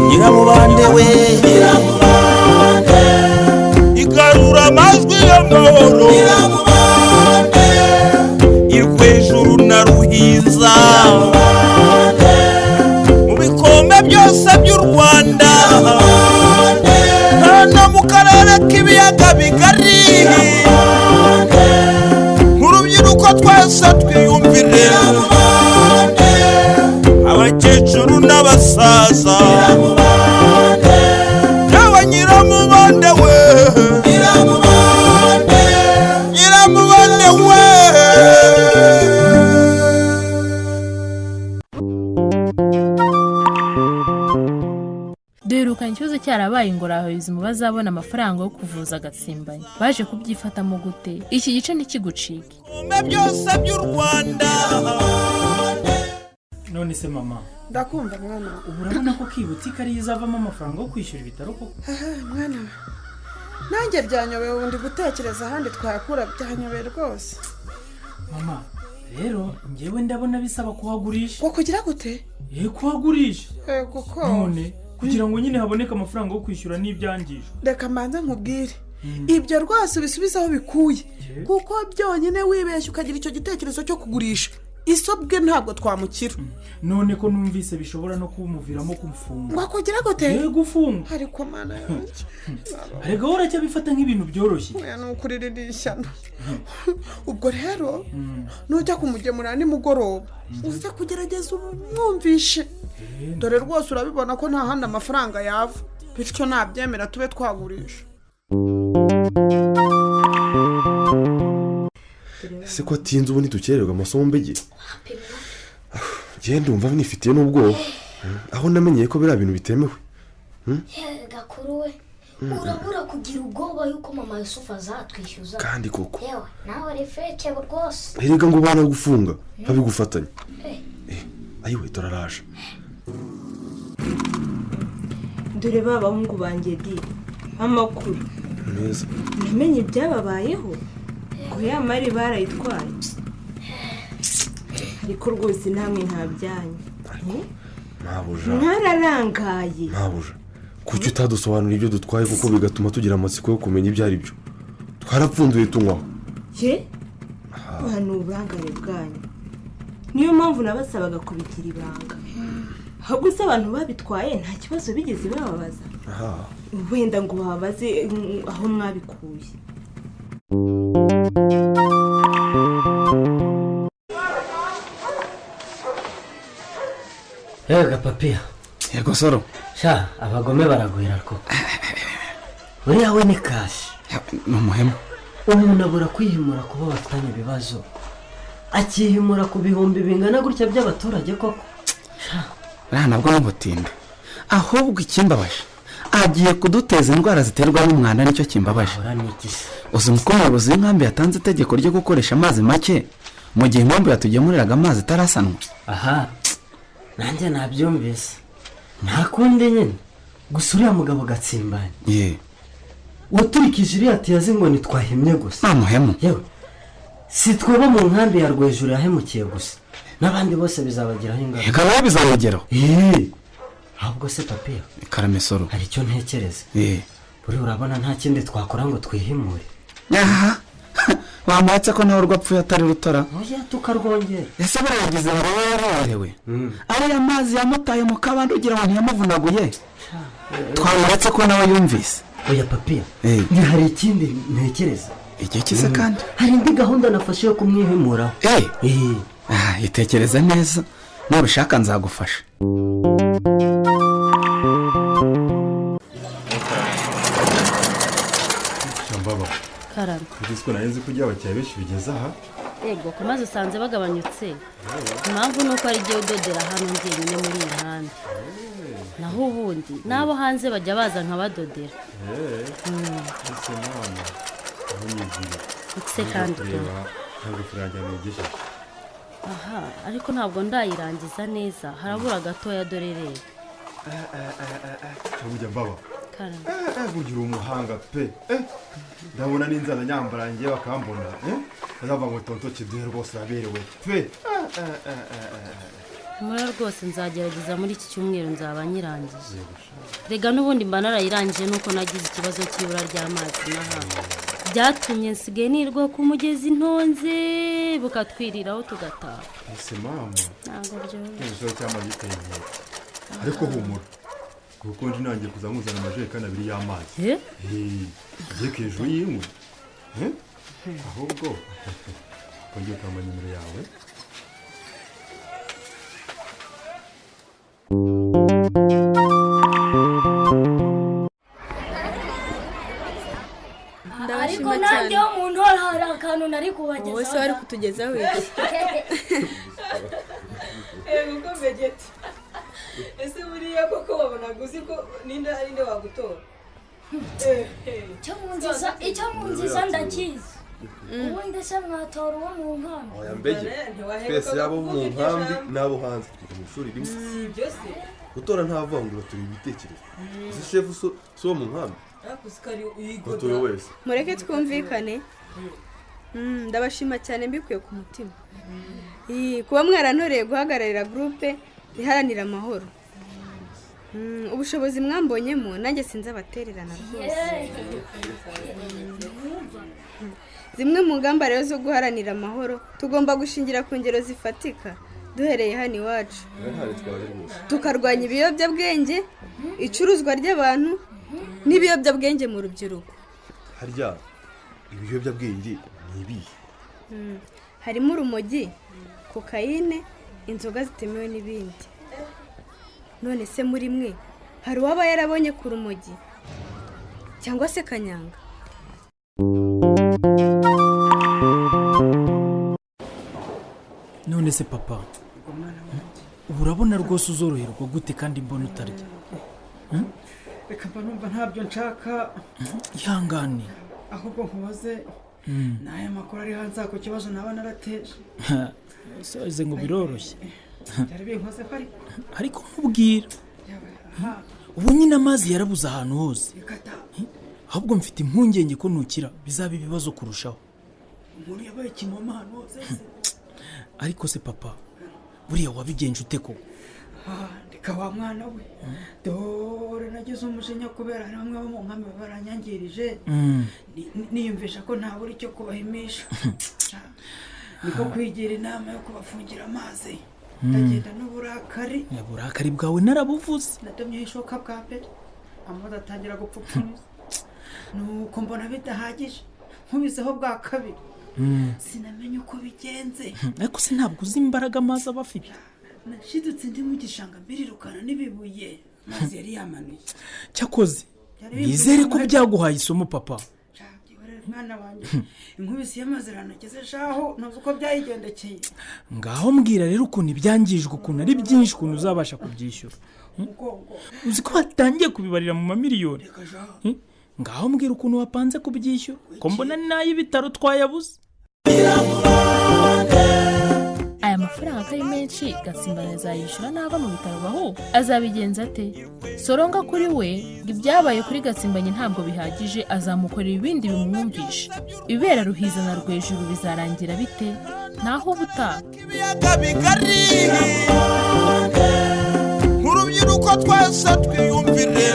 Nyiramubande we Nyiramubande igarura amajwi y'amahoro Nyiramubande irwejuru na ruhiza Nyiramubande mu bikombe byose by'u Rwanda Nyiramubande no mu karere k'ibiyaga bigari Nyiramubande nk'urubyiruko twese twiyumvire Nyiramubande abakecuru n'abasaza Nyiramubande we Nyiramubande Nyiramubande we Duherukanye ikibazo cyarabaye ngo abayobozi mu bazabona amafaranga yo kuvuza agatsimbanyi baje kubyifatamo gute iki gice ntikigucike byose by'u Rwanda. None se mama ndakumva mwana ubu urabona ko kibutika ari izavamo amafaranga yo kwishyura ibitaro koko mwana nanjye byanyobeye ubundi gutekereza ahandi twakura byanyobeye rwose mama rero njyewe ndabona bisaba kuhagurisha ngo kugira gute kuhagurisha kuko none kugira ngo nyine haboneke amafaranga yo kwishyura n'ibyangije reka mbanza nkubwire ibyo rwose ubisubizaho bikuye kuko byonyine wibeshye ukagira icyo gitekerezo cyo kugurisha isobwe ntabwo twamukira none ko numvise bishobora no kumuviramo kumfunga ngo kugira gute gufunga ariko mana yanjye arega uracya bifata nk'ibintu byoroshye oya nukuririra ishyano ubwo rero nujya kumugemura nimugoroba uze kugerageza umwumvishe dore rwose urabibona ko nta handi amafaranga yava bityo nabyemera tube twagurisha siko atinze ubu ntitukererwa amasomo mbege genda umva nifitiye n'ubwoba aho namenyeye ko biriya bintu bitemewe gakuru we urabura kugira ubwoba yuko mama Yusufu azatwishyuza kandi koko yewe nawe refeke rwose erega ngo bana gufunga babigufatanya ayiwe turaraje dore babahungu banjye di amakuru neza namenye ibyababayeho ko ya mari barayitwaye ariko rwose namwe ntabyanyu ntabuja ntararangaye ntabuja kuki utadusobanura ibyo dutwaye kuko bigatuma tugira amatsiko yo kumenya ibyo ari byo twarapfunduye tunywaho hano uburangare bwanyu niyo mpamvu nabasabaga kubigira ibanga ahubwo se abantu babitwaye nta kibazo bigeze bababaza wenda ngo babaze aho mwabikuye Yega papiya yego soro sha abagome baragwira koko uriya we ni kashi ni umuhemu umuntu abura kwihimura kuba bafitanye ibibazo akihimura ku bihumbi bingana gutya by'abaturage koko ntabwo n'ubutinde ahubwo ikimbabaje agiye kuduteza indwara ziterwa n'umwanda nicyo kimbabaje uzi ko umuyobozi w'inkambi yatanze itegeko ryo gukoresha amazi make mu gihe inkambi yatugemuriraga amazi itarasanwa aha nanjye nabyumvise nta kundi nyine gusa uriya mugabo gatsimbanye waturikije iriya tiyazi ngo ntitwahimye gusa nta muhemu yewe si twaba mu nkambi ya rwejuru yahemukiye gusa n'abandi bose bizabagiraho ingaruka ikaba bizabageraho ahubwo se papiya karamesoro hari icyo ntekereza buri urabona nta kindi twakora ngo twihimure bamuhatse ko nawe rwapfuye atari rutara oya tukarwongera ese barayagize ngo wowe yarorohewe ariya mazi yamutaye mu kabande ugira ngo ntiyamuvunaguye twamuretse ko nawe yumvise oya papiya hari ikindi ntekereza igihe kize kandi hari indi gahunda nafashe yo kumwihimuraho itekereze neza nubishaka nzagufasha karame ko narenze kujya abakiriya benshi bigeze aha yego ko maze usanze bagabanyutse impamvu ni uko ari igihe udodera hano njyenyine muri iyi nkambi naho ubundi n'abo hanze bajya baza nkabadodera ese mwana ndetse kandi ntabwo turajya nigisha aha ariko ntabwo ndayirangiza neza harabura gatoya dore rero cyangwa ujya mbaba burya uri umuhanga pe ndabona n'inzara nyambarangiye bakambona bazava ngo tonto kiduhe rwose uraberewe pe muri rwose nzagerageza muri iki cyumweru nzaba nyirangije rega n'ubundi mba narayirangije nuko nagize ikibazo cy'ibura ry'amazi n'ahantu byatumye nsigaye nirwa ku mugezi ntonze bukatwiriraho tugataha ese mama ntabwo byoroshye ikibazo cy'amazi giteye inkeke ariko humura kuko nje nangiye kuza nkuzana amajerekani abiri y'amazi ugiye ku hejuru y'inkwi ahubwo kongera ukamba nimero yawe ariko nanjye wo mu ntora hari akantu nari kubagezaho wowe se wari kutugezaho iki kuko mbegeti ese buriya koko wabonaga uzi ko ninde wagutora icyo mu nziza ndakizi ubundi se mwatora uwo mu nkambi oya mbege twese abo mu nkambi n'abo hanze twiga mu ishuri rimwe si ibyo se gutora nta vangura turi ibitekerezo ese shefu si uwo mu nkambi gutora wese mureke twumvikane ndabashima cyane mbikuye ku mutima kuba mwarantoreye guhagararira gurupe iharanira amahoro ubushobozi mwambonyemo nanjye sinzi abatererana rwose zimwe mu ngamba rero zo guharanira amahoro tugomba gushingira ku ngero zifatika duhereye hano iwacu tukarwanya ibiyobyabwenge icuruzwa ry'abantu n'ibiyobyabwenge mu rubyiruko harya ibiyobyabwenge ni ibihe harimo urumogi kokayine inzoga zitemewe n'ibindi none se muri mwe hari uwaba yarabonye ku rumogi cyangwa se kanyanga none se papa ubu urabona rwose uzoroherwa gute kandi mbona utarya reka mba numva ntabyo nshaka ihangane ahubwo nkubaze n'aya makuru ari hanze ku kibazo naba narateje soze ngo biroroshye byari binkoze ko ariko nkubwira ubu nyine amazi yarabuze ahantu hose ahubwo mfite impungenge ko nukira bizaba ibibazo kurushaho umuntu yabaye ikinoma ahantu hose ariko se papa buriya wabigenje ute koko reka wa mwana we dore nagize umujinya kubera hari bamwe bo mu nkambi baranyangirije niyumvisha ko ntabura icyo kubahimisha niko kwigira inama yo kubafungira amazi ndagenda n'uburakari uburakari bwawe narabuvuze nadomyeho ishoka bwa mbere amazi atangira gupfupfumiza nuko mbona bidahagije nkubizeho bwa kabiri sinamenye uko bigenze ariko se ntabwo uzi imbaraga amazi aba afite nashidutse ndi mu gishanga mbirirukana n'ibibuye amazi yari yamanuye cyakoze nizere ko byaguhaye isomo papa mwana wanjye inkubisi y'amazi iranageze shaho ntuzi uko byayigendekeye ngaho mbwira rero ukuntu ibyangijwe ukuntu ari byinshi ukuntu uzabasha kubyishyura uzi ko watangiye kubibarira mu mamiliyoni ngaho mbwira ukuntu wapanze kubyishyura ko mbona ni n'ay'ibitaro twayabuze aya mafaranga atari menshi Gatsimbanye azayishyura nava mu bitaro baho azabigenza ate soronga kuri we ngo ibyabaye kuri Gatsimbanye ntabwo bihagije azamukorera ibindi bimwumvisha ibibera Ruhiza na Rwejuru bizarangira bite naho ubutaha nk'urubyiruko twese twiyumvire